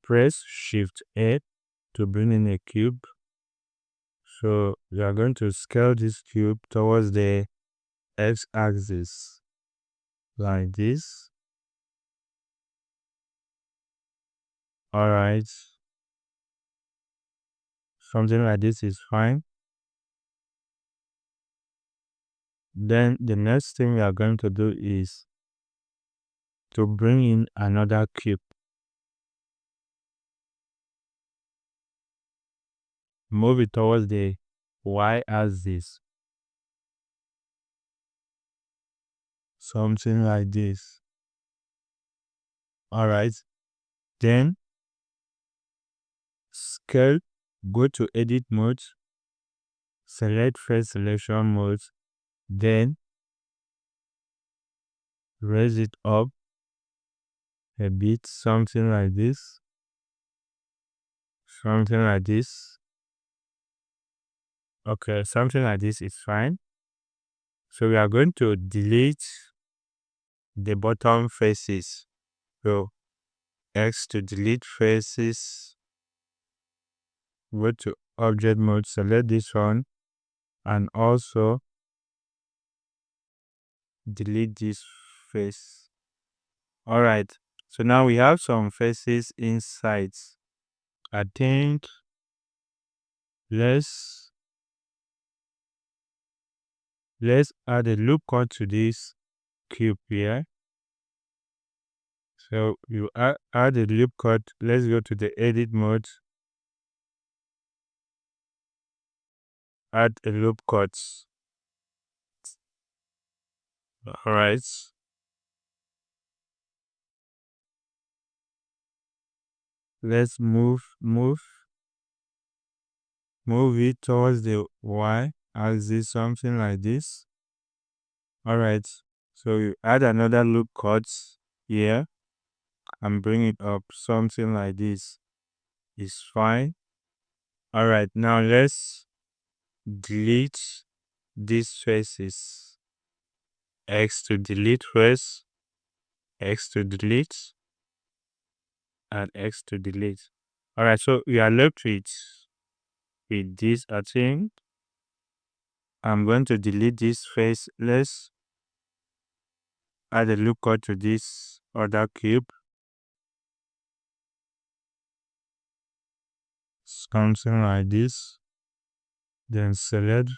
press Shift A to bring in a cube. So we are going to scale this cube towards the x-axis like this. Alright. Something like this is fine. Then the next thing we are going to do is to bring in another cube. Move it towards the y-axis. Something like this. Alright. Then scale, go to edit mode, select face selection mode, then raise it up a bit, something like this. Something like this. Okay, something like this is fine. So we are going to delete the bottom faces. So X to delete faces. Go to object mode, select this one, and also delete this face. Alright, so now we have some faces inside. I think let's add a loop cut to this cube here. So you add a loop cut. Let's go to the edit mode. Add a loop cut. Alright. Let's move it towards the y-axis, something like this. Alright. So you add another loop cut here and bring it up, something like this. Is fine. Alright, now let's delete these faces. X to delete first, X to delete, and X to delete. Alright, so we are left with this, I think. I'm going to delete this face. Let's add a loop cut to this other cube. Something like this. Then select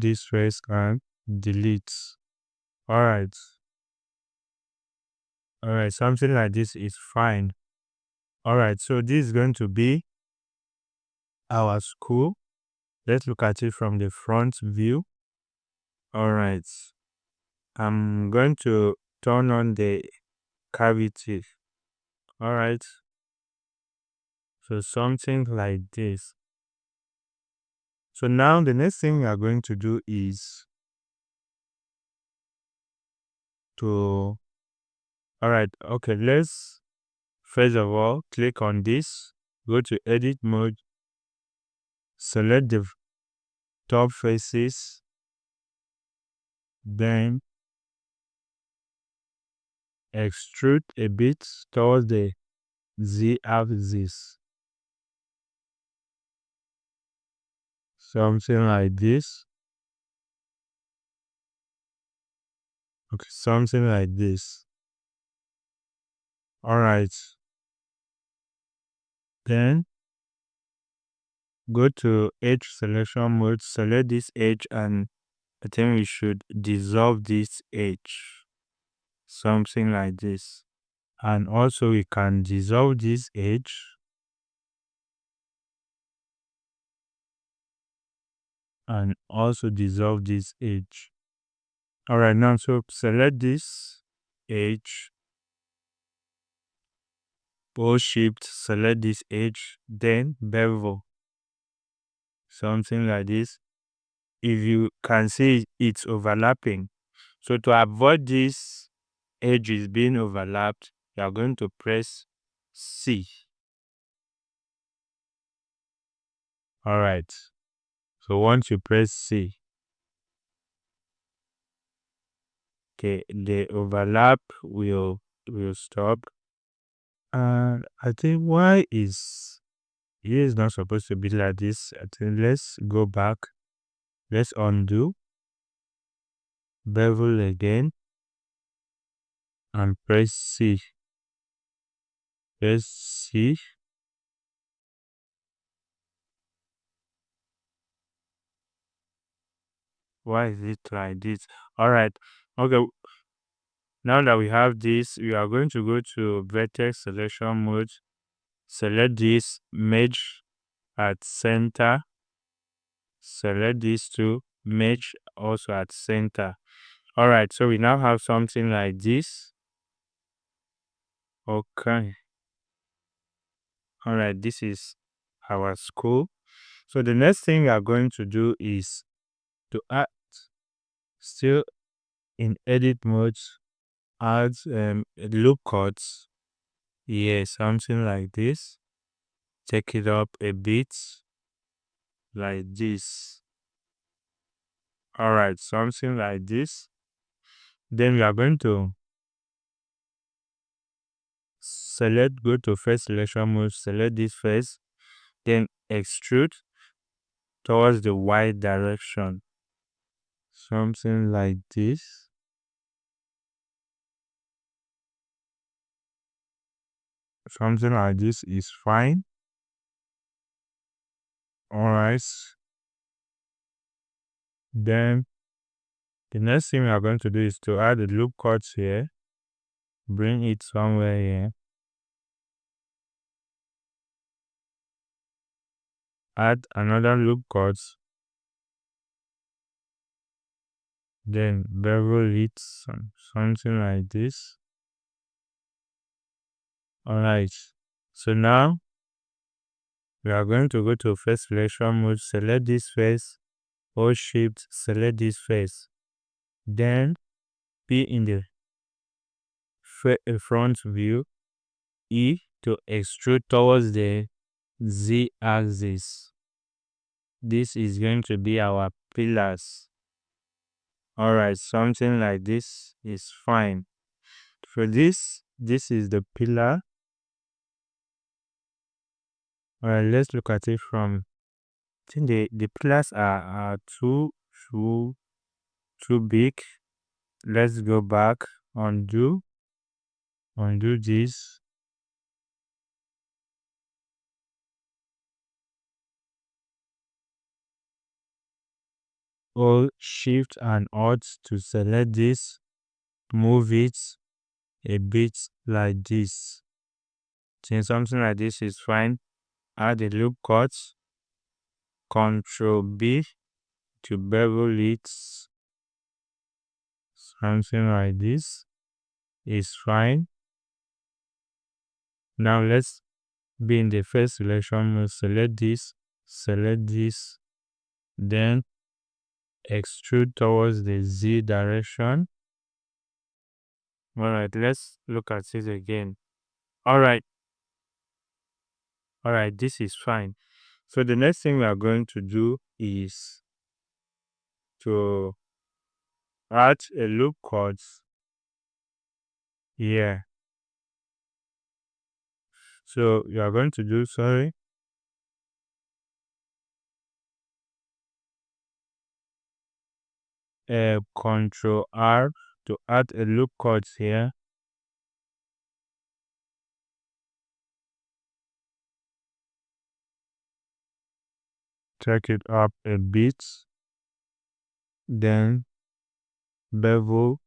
this face and delete. Alright. Alright, something like this is fine. Alright, so this is going to be our school. Let's look at it from the front view. Alright, I'm going to turn on the cavity. Alright, so something like this. So now the next thing we are going to do is to, alright, okay, let's first of all click on this, go to edit mode, select the top faces, then extrude a bit towards the z-axis, something like this. Okay, something like this. Alright, then go to edge selection mode, select this edge, and I think we should dissolve this edge, something like this. And also we can dissolve this edge and also dissolve this edge. Alright, now so select this edge, hold shift, select this edge, then bevel, something like this. If you can see, it's overlapping. So to avoid this edges being overlapped, you are going to press C. Alright, so once you press C, okay, the overlap will stop. And I think why is here is not supposed to be like this. I think let's go back. Let's undo, bevel again, and press C. Press C. Why is it like this? All right. Okay. Now that we have this, we are going to go to vertex selection mode. Select this, merge at center. Select these two, merge also at center. All right. So we now have something like this. Okay. All right. This is our school. So the next thing we are going to do is to add, still in edit mode, add loop cuts. Yeah, something like this. Take it up a bit like this. All right, something like this. Then we are going to select, go to first selection mode, select this first, then extrude towards the y direction. Something like this. Something like this is fine. All right. Then the next thing we are going to do is to add the loop cuts here. Bring it somewhere here. Add another loop cut. Then bevel it, something like this. Alright. So now we are going to go to first selection mode. Select this face. Hold shift. Select this face. Then be in the front view. E to extrude towards the Z axis. This is going to be our pillars. Alright, something like this is fine. For this is the pillar. Alright, let's look at it from, I think the pillars are too big. Let's go back, undo this. Hold shift and alt to select this, move it a bit like this. Since something like this is fine, add a loop cut, Ctrl B to bevel it. Something like this is fine. Now let's be in the first selection mode. Select this, then extrude towards the Z direction. Alright, let's look at it again. Alright, this is fine. So the next thing we are going to do is to add a loop cut here. So you are going to do, Control R to add a loop cut here. Take it up a bit, then bevel,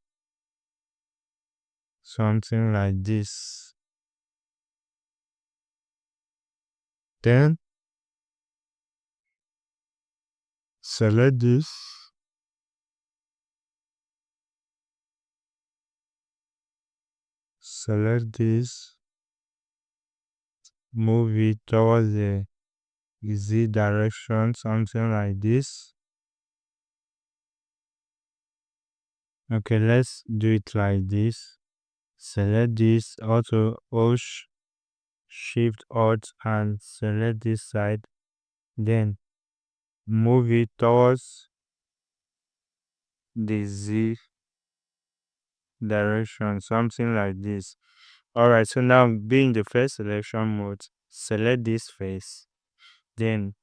something like this. Then select this, move it towards the Z direction, something like this. Okay, let's do it like this. Select this, also hold shift alt and select this side, then move it towards the Z direction, something like this. Alright, so now being the first selection mode, select this face, then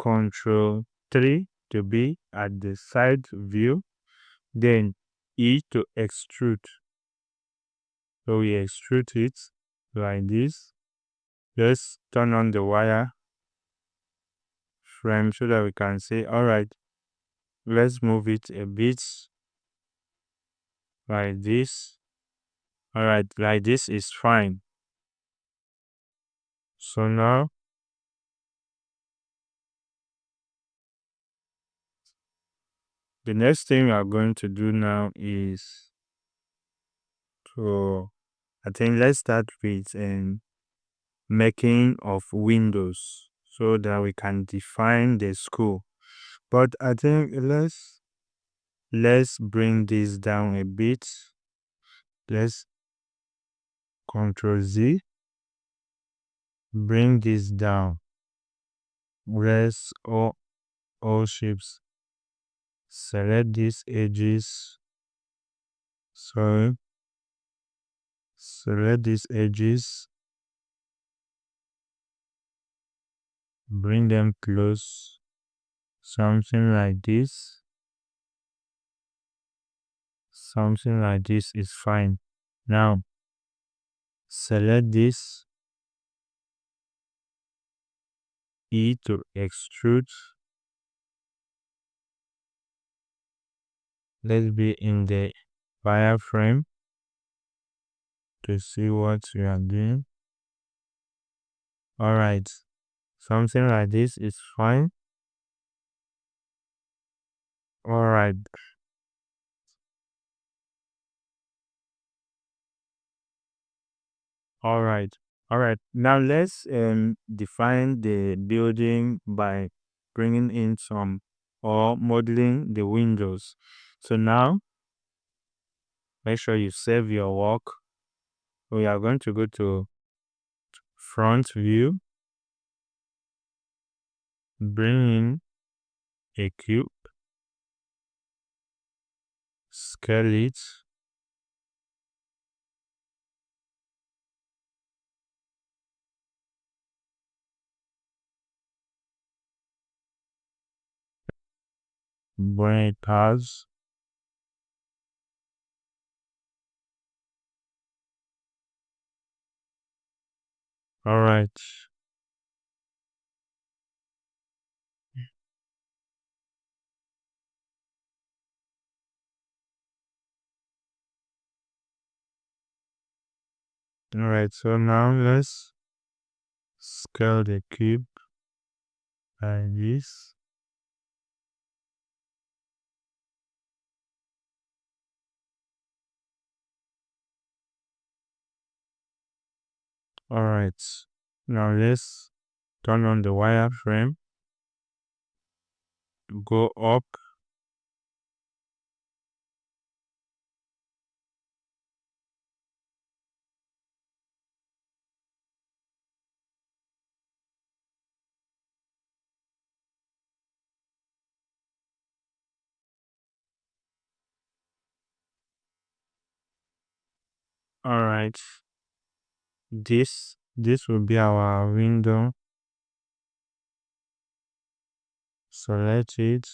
Control 3 to be at the side view, then E to extrude. So we extrude it like this. Just turn on the wire frame so that we can say, alright, let's move it a bit like this. Alright, like this is fine. So now the next thing we are going to do now is to, I think let's start with making of windows so that we can define the school. But I think let's bring this down a bit. Let's Control Z, bring this down. Press all shapes. Select these edges. Sorry. Select these edges. Bring them close. Something like this. Something like this is fine. Now, select this. E to extrude. Let's be in the wireframe to see what we are doing. Alright, something like this is fine. Alright. Alright. Now let's define the building by bringing in some or modeling the windows. So now make sure you save your work. We are going to go to front view, bring in a cube, scale it, bring it past. Alright. Alright, so now let's scale the cube like this. Alright, now let's turn on the wireframe, go up. Alright, this will be our window. Select it,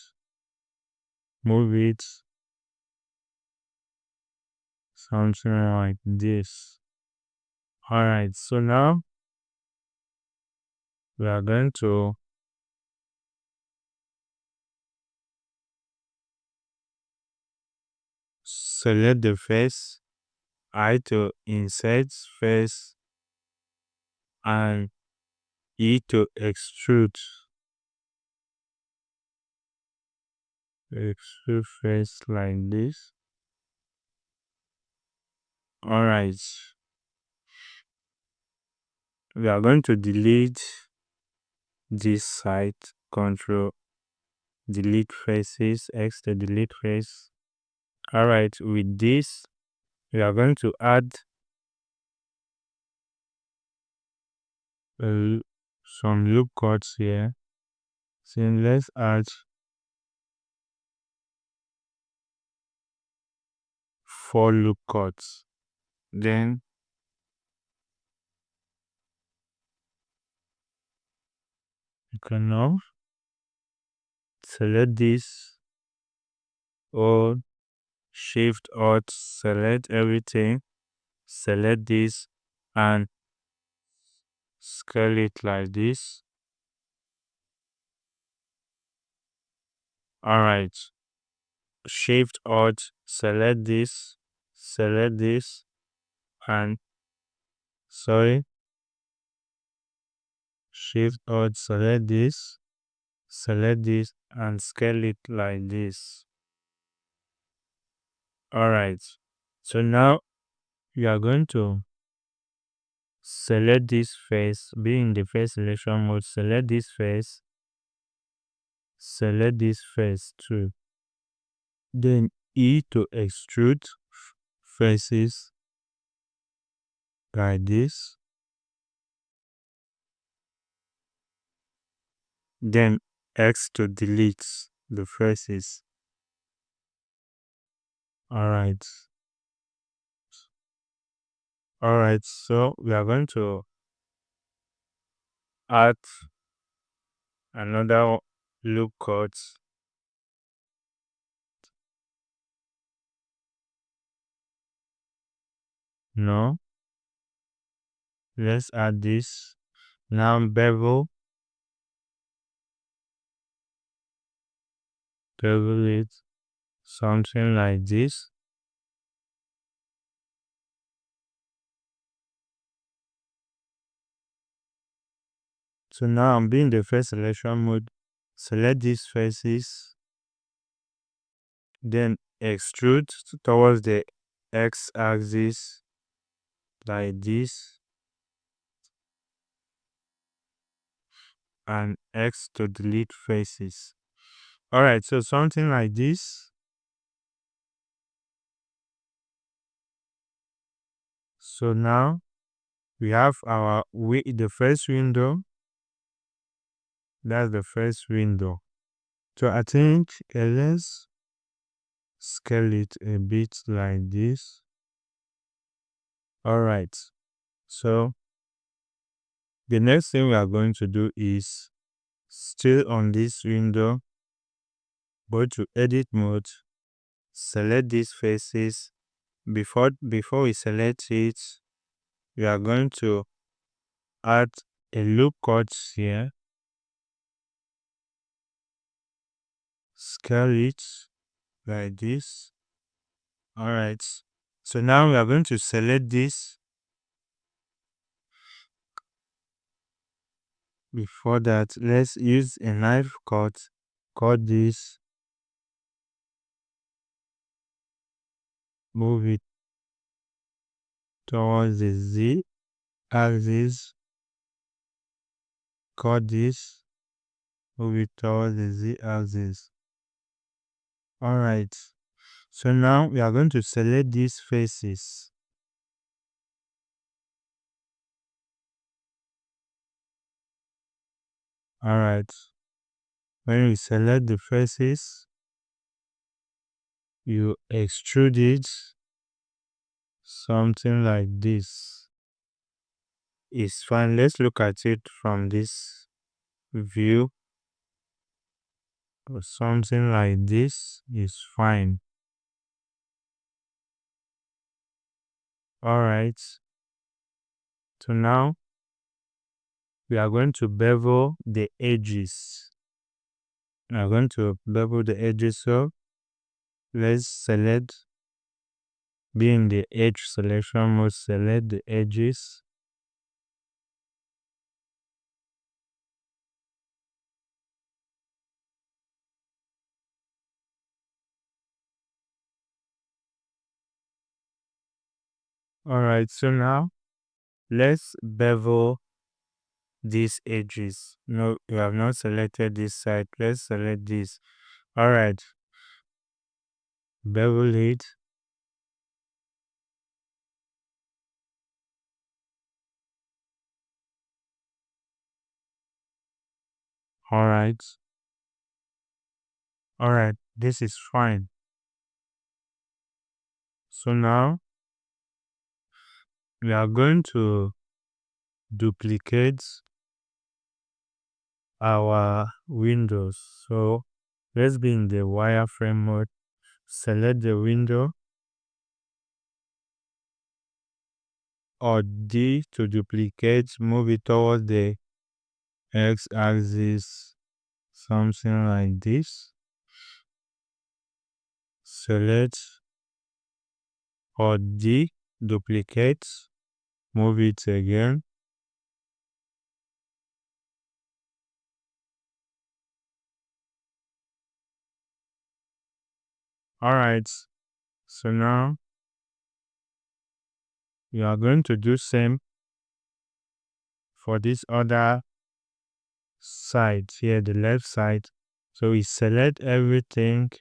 move it, something like this. Alright, so now we are going to select the face, I to insert face, and E to extrude. Extrude face like this. Alright, we are going to delete this side. Control delete faces, X to delete face. Alright, with this we are going to add some loop cuts here. So let's add 4 loop cuts. Then you can now select this, or Shift Alt, select everything, select this and scale it like this. Alright. Shift Alt, select this, and sorry. Shift Alt, select this, and scale it like this. Alright. So now you are going to select this face, be in the face selection mode, select this face too. Then E to extrude faces like this. Then X to delete the faces. Alright. So we are going to add another loop cut. No. Let's add this. Now bevel it something like this. So now I'm being the face selection mode. Select these faces, then extrude towards the X axis like this, and X to delete faces. Alright, so something like this. So now we have the first window. That's the first window. So I think let's scale it a bit like this. Alright, so the next thing we are going to do is still on this window, go to edit mode, select these faces. Before we select it, we are going to add a loop cut here, scale it like this. Alright, so now we are going to select this. Before that, let's use a knife cut this, move it towards the Z axis, cut this, move it towards the Z axis. Alright, so now we are going to select these faces. Alright, when we select the faces, you extrude it something like this. It's fine. Let's look at it from this view. Or something like this is fine. Alright, so now we are going to bevel the edges. We are going to bevel the edges, so let's select, be in the edge selection mode, select the edges. Alright, so now let's bevel these edges. No, we have not selected this side. Let's select this. Alright, bevel it. Alright, this is fine. So now we are going to duplicate our windows. So let's be in the wireframe mode. Select the window, or D to duplicate, move it towards the x-axis, something like this. Select, or D, duplicate, move it again. Alright, so now we are going to do same for this other side here, the left side. So we select everything,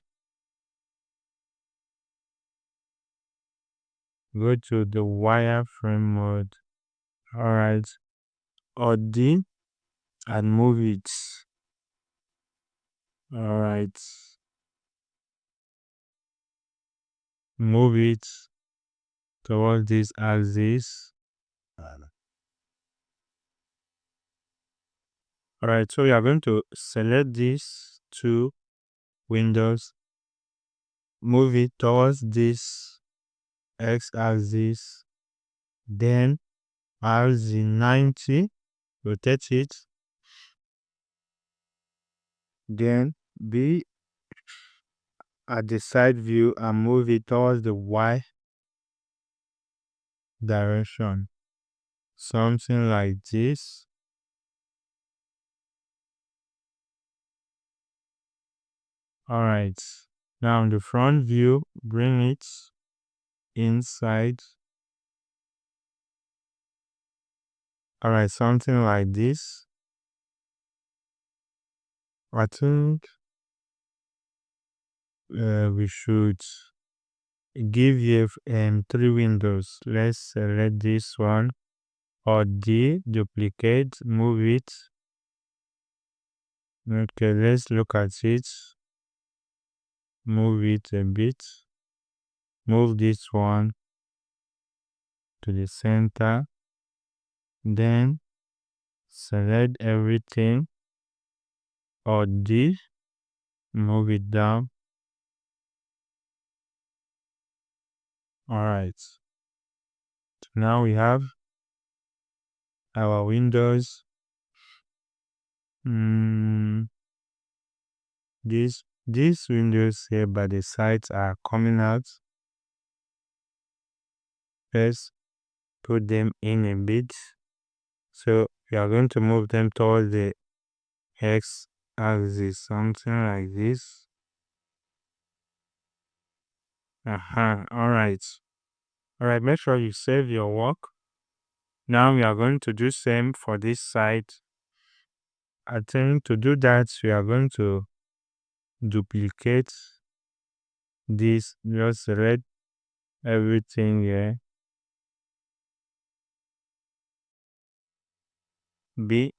go to the wireframe mode. Alright, or D, and move it. Alright, move it towards this axis. Alright, so we are going to select these two windows, move it towards this x-axis, then RZ90, rotate it, then be at the side view and move it towards the Y direction, something like this. Alright, now the front view, bring it inside. Alright, something like this. I think we should give you 3 windows. Let's select this one, or D, duplicate, move it. Okay, let's look at it. Move it a bit. Move this one to the center. Then select everything, or D, move it down. Alright. So now we have our windows. These windows here by the sides are coming out. Let's put them in a bit. So we are going to move them towards the x-axis, something like this. Alright. Alright, make sure you save your work. Now we are going to do same for this side. I think to do that, we are going to duplicate this, just select everything here. B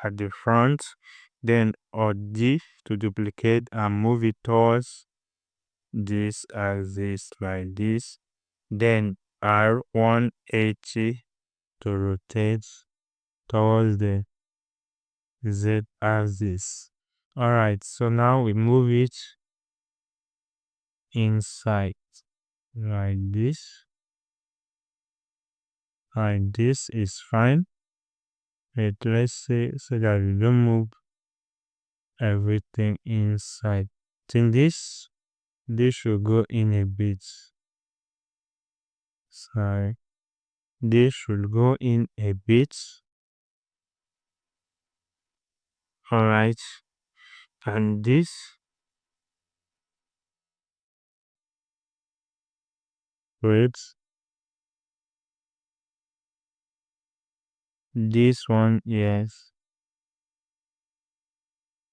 at the front, then or D to duplicate and move it towards this axis like this, then R180 to rotate towards the Z axis. Alright, so now we move it inside like this. Alright, this is fine. Let's say so that we don't move everything inside. Think this should go in a bit. Sorry, this should go in a bit. Alright, and this one, yes,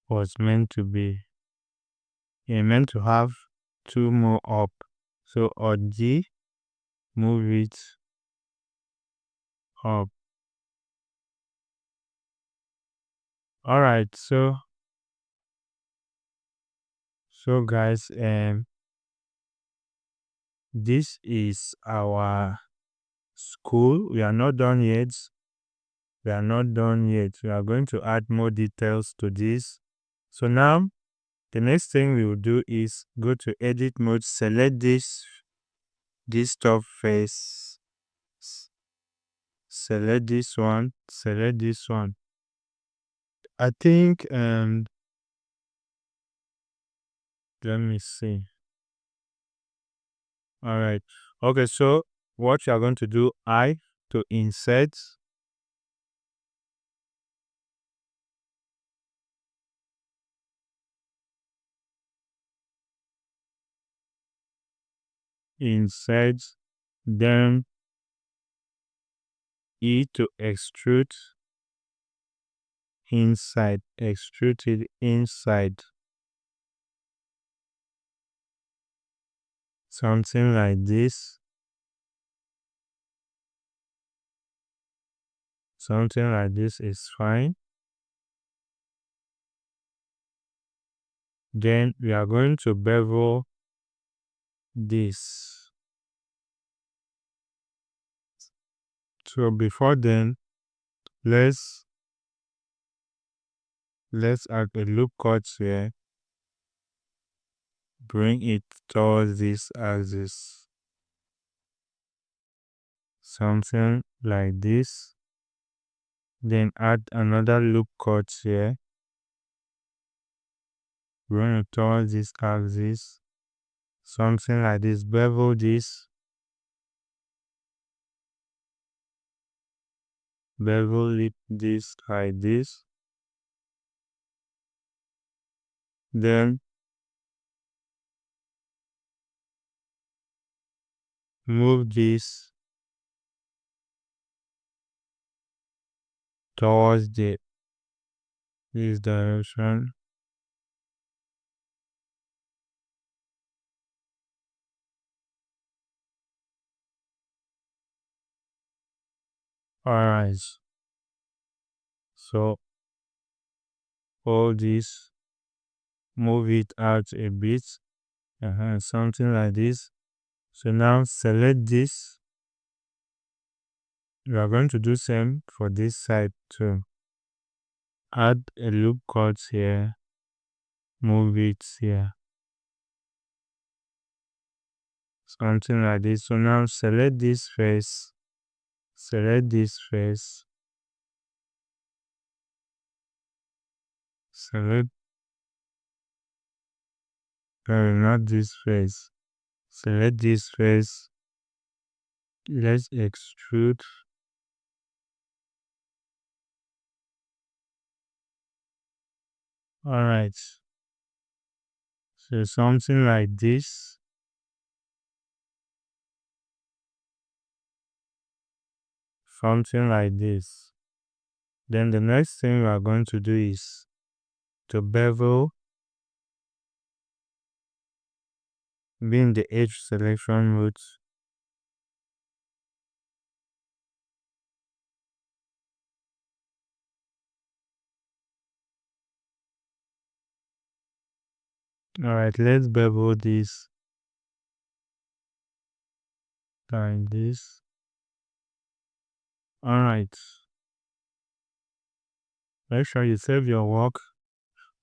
was meant to be, meant to have 2 more up. So or D, move it up. Alright, so guys, this is our school. We are not done yet. We are not done yet. We are going to add more details to this. So now, the next thing we will do is go to edit mode, select this top face, select this one. I think, let me see. All right. Okay, so what you are going to do, to insert. Insert, then E to extrude inside, extrude it inside. Something like this. Something like this is fine. Then we are going to bevel this. So before then, let's add a loop cut here. Bring it towards this axis. Something like this. Then add another loop cut here. Bring it towards this axis. Something like this. Bevel this. Bevel it this like this. Then move this towards this direction. Alright. So all this, move it out a bit. Something like this. So now select this. We are going to do same for this side too. Add a loop cut here. Move it here. Something like this. So now select this face. Select this face. Select, not this face. Select this face. Let's extrude. Alright. So something like this. Something like this. Then the next thing we are going to do is to bevel. Be in the edge selection mode. Alright, let's bevel this like this. Alright. Make sure you save your work.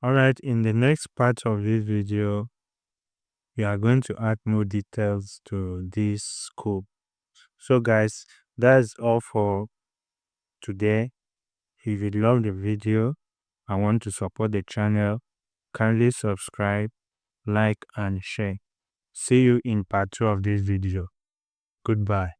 Alright, in the next part of this video, we are going to add more details to this scope. So guys, that's all for today. If you love the video and want to support the channel, kindly subscribe, like and share. See you in part 2 of this video. Goodbye.